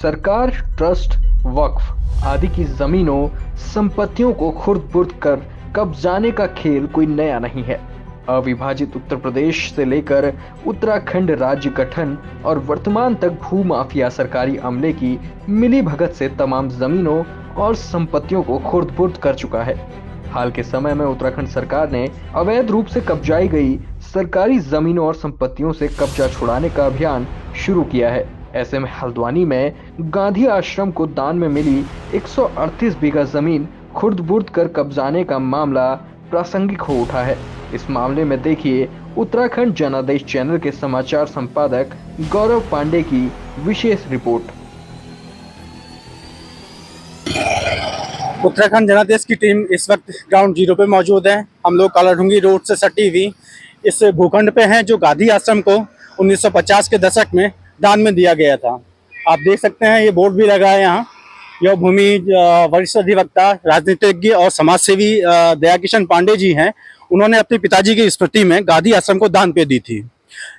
सरकार, ट्रस्ट, वक्फ आदि की जमीनों, संपत्तियों को खुर्द-बुर्द कर कब्जाने का खेल कोई नया नहीं है। अविभाजित उत्तर प्रदेश से लेकर उत्तराखंड राज्य गठन और वर्तमान तक भू माफिया सरकारी अमले की मिलीभगत से तमाम जमीनों और संपत्तियों को खुर्द-बुर्द कर चुका है। हाल के समय में उत्तराखंड सरकार ने अवैध रूप से कब्जाई गई सरकारी जमीनों और संपत्तियों से कब्जा छुड़ाने का अभियान शुरू किया है। ऐसे में हल्द्वानी में गांधी आश्रम को दान में मिली 138 बीघा जमीन खुर्द-बुर्द कर कब्जाने का मामला प्रासंगिक हो उठा है। इस मामले में देखिए उत्तराखंड जनादेश चैनल के समाचार संपादक गौरव पांडे की विशेष रिपोर्ट। उत्तराखंड जनादेश की टीम इस वक्त ग्राउंड जीरो पे मौजूद है। हम लोग कालाढूंगी रोड से सटी हुई इस भूखंड पे हैं जो गांधी आश्रम को 1950 के दशक में दान में दिया गया था। आप देख सकते हैं ये बोर्ड भी लगा है यहाँ। यह भूमि वरिष्ठ अधिवक्ता, राजनीतिज्ञ और समाजसेवी दया किशन पांडे जी हैं। उन्होंने अपने पिताजी की स्मृति में गांधी आश्रम को दान पे दी थी।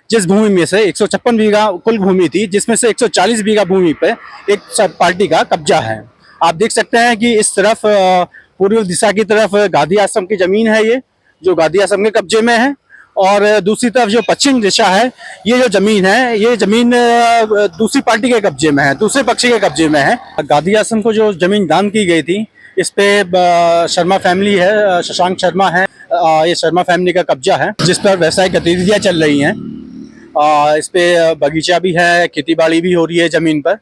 जिस भूमि में से 156 बीघा कुल भूमि थी, जिसमें से 140 बीघा भूमि पे एक पार्टी का कब्जा है। आप देख सकते हैं कि इस तरफ पूर्व दिशा की तरफ गांधी आश्रम की जमीन है, ये जो गांधी आश्रम के कब्जे में है, और दूसरी तरफ जो पश्चिम दिशा है, ये जो जमीन है, ये जमीन दूसरी पार्टी के कब्जे में है, दूसरे पक्षी के कब्जे में है। गांधी आश्रम को जो जमीन दान की गई थी, इस पे शर्मा फैमिली है, शशांक शर्मा है, ये शर्मा फैमिली का कब्जा है, जिस पर व्यवसायिक गतिविधियां चल रही हैं। इस पे बगीचा भी है, खेती बाड़ी भी हो रही है जमीन पर।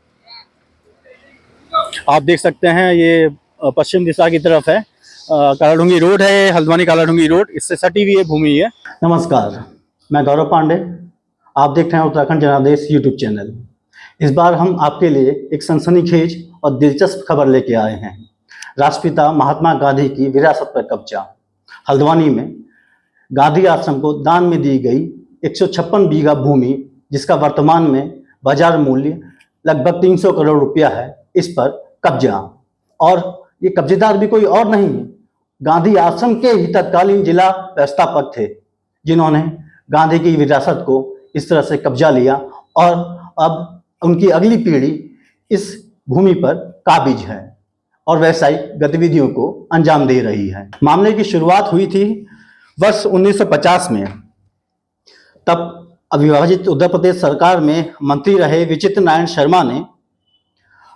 आप देख सकते हैं ये पश्चिम दिशा की तरफ है, कालाढूंगी रोड है, हल्द्वानी कालाढूंगी रोड, इससे सटी हुई ये भूमि है। नमस्कार, मैं गौरव पांडे। आप देख रहे हैं उत्तराखंड जनादेश यूट्यूब चैनल। इस बार हम आपके लिए एक सनसनीखेज और दिलचस्प खबर लेके आए हैं। राष्ट्रपिता महात्मा गांधी की विरासत पर कब्जा। हल्द्वानी में गांधी आश्रम को दान में दी गई 156 बीघा भूमि, जिसका वर्तमान में बाजार मूल्य लगभग 300 करोड़ रुपया है, इस पर कब्जा। और ये कब्जेदार भी कोई और नहीं, गांधी आश्रम के ही तत्कालीन जिला व्यवस्थापक थे, जिन्होंने गांधी की विरासत को इस तरह से कब्जा लिया और अब उनकी अगली पीढ़ी इस भूमि पर काबिज है और व्यावसायिक गतिविधियों को अंजाम दे रही है। मामले की शुरुआत हुई थी वर्ष 1950 में। तब अविभाजित उत्तर प्रदेश सरकार में मंत्री रहे विचित्र नारायण शर्मा ने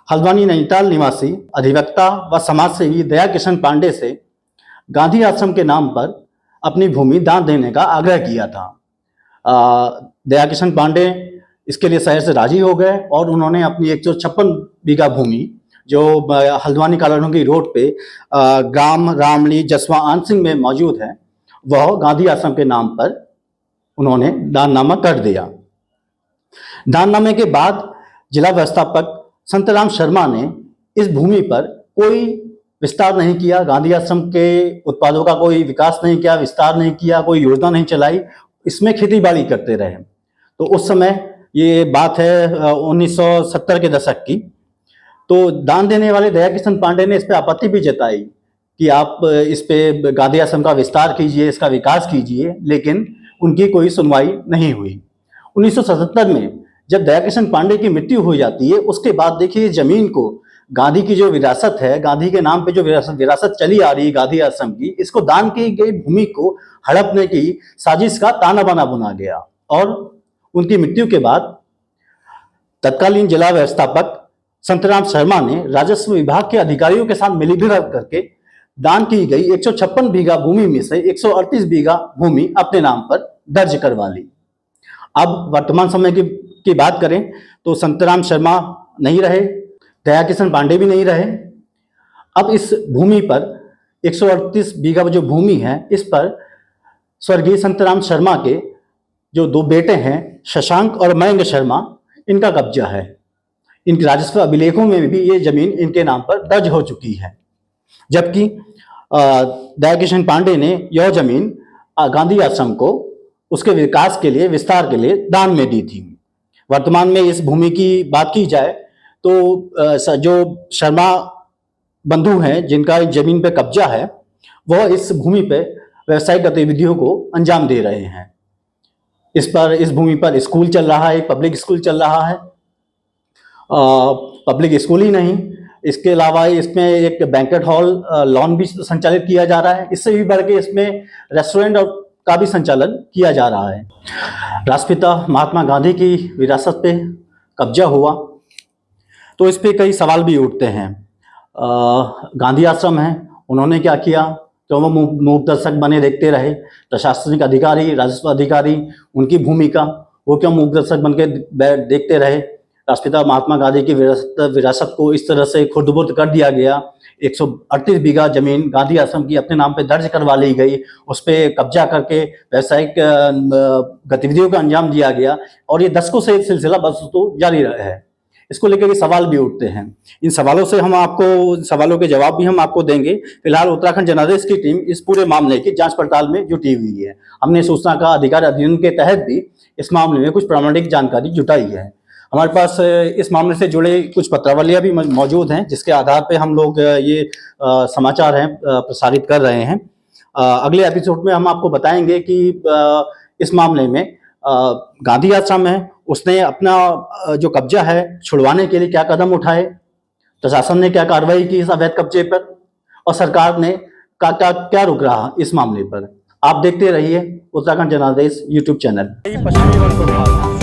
हल्द्वानी नैनीताल निवासी अधिवक्ता व समाजसेवी दया किशन पांडे से गांधी आश्रम के नाम पर अपनी भूमि दान देने का आग्रह किया था। दया किशन पांडे इसके लिए शहर से राजी हो गए और उन्होंने अपनी 156 बीघा भूमि, जो हल्द्वानी कालाढूंगी रोड पे ग्राम रामली जसवा आन सिंह में मौजूद है, वह गांधी आश्रम के नाम पर उन्होंने दाननामा कर दिया। दाननामे के बाद जिला व्यवस्थापक संतराम शर्मा ने इस भूमि पर कोई विस्तार नहीं किया, गांधी आश्रम के उत्पादों का कोई विकास नहीं किया, विस्तार नहीं किया, कोई योजना नहीं चलाई, इसमें खेती बाड़ी करते रहे। तो उस समय ये बात है 1970 के दशक की। तो दान देने वाले दया किशन पांडे ने इस पर आपत्ति भी जताई कि आप इस पे गांधी आश्रम का विस्तार कीजिए, इसका विकास कीजिए, लेकिन उनकी कोई सुनवाई नहीं हुई। 1977 में जब दया किशन पांडे की मृत्यु हो जाती है, उसके बाद देखिए जमीन को, गांधी की जो विरासत है, गांधी के नाम पे जो विरासत चली आ रही है गांधी आश्रम की, इसको दान की गई भूमि को हड़पने की साजिश का ताना बाना बुना गया। और उनकी मृत्यु के बाद तत्कालीन जिला व्यवस्थापक संतराम शर्मा ने राजस्व विभाग के अधिकारियों के साथ मिलीभगत करके दान की गई 156 बीघा भूमि में से 138 बीघा भूमि अपने नाम पर दर्ज करवा ली। अब वर्तमान समय की बात करें तो संतराम शर्मा नहीं रहे, दया किशन पांडे भी नहीं रहे। अब इस भूमि पर 138 बीघा जो भूमि है, इस पर स्वर्गीय संतराम शर्मा के जो दो बेटे हैं, शशांक और मयंक शर्मा, इनका कब्जा है। इनके राजस्व अभिलेखों में भी ये जमीन इनके नाम पर दर्ज हो चुकी है, जबकि दया किशन पांडे ने यह जमीन गांधी आश्रम को उसके विकास के लिए, विस्तार के लिए दान में दी थी। वर्तमान में इस भूमि की बात की जाए तो जो शर्मा बंधु हैं, जिनका जमीन पे कब्जा है, वह इस भूमि पे व्यवसायिक गतिविधियों को अंजाम दे रहे हैं। इस भूमि पर स्कूल चल रहा है, पब्लिक स्कूल चल रहा है। पब्लिक स्कूल ही नहीं, इसके अलावा इसमें एक बैंकेट हॉल लॉन भी संचालित किया जा रहा है। इससे भी बढ़ के इसमें रेस्टोरेंट का भी संचालन किया जा रहा है। राष्ट्रपिता महात्मा गांधी की विरासत पे कब्जा हुआ तो इस पे कई सवाल भी उठते हैं। गांधी आश्रम है, उन्होंने क्या किया? तो वो मूक दर्शक बने देखते रहे। प्रशासनिक अधिकारी, राजस्व अधिकारी, उनकी भूमिका, वो क्यों मूक दर्शक बन के देखते रहे? राष्ट्रपिता महात्मा गांधी की विरासत को इस तरह से खुर्द-बुर्द कर दिया गया। 138 बीघा जमीन गांधी आश्रम की अपने नाम पे दर्ज करवा ली गई, उस पे कब्जा करके व्यावसायिक गतिविधियों का अंजाम दिया गया और ये दशकों से सिलसिला बस तो जारी रहा है। इसको लेकर के सवाल भी उठते हैं। इन सवालों के जवाब भी हम आपको देंगे। फिलहाल उत्तराखंड जनादेश की टीम इस पूरे मामले की जांच पड़ताल में जुटी हुई है। हमने सूचना का अधिकार अधिनियम के तहत भी इस मामले में कुछ प्रामाणिक जानकारी जुटाई है। हमारे पास इस मामले से जुड़े कुछ पत्रावलियां भी मौजूद हैं, जिसके आधार पे हम लोग ये समाचार हैं प्रसारित कर रहे हैं। अगले एपिसोड में हम आपको बताएंगे कि इस मामले में गांधी आश्रम है, उसने अपना जो कब्जा है छुड़वाने के लिए क्या कदम उठाए, प्रशासन ने क्या कार्रवाई की इस अवैध कब्जे पर, और सरकार ने क्या रुक रहा इस मामले पर। आप देखते रहिए उत्तराखंड जनादेश यूट्यूब चैनल।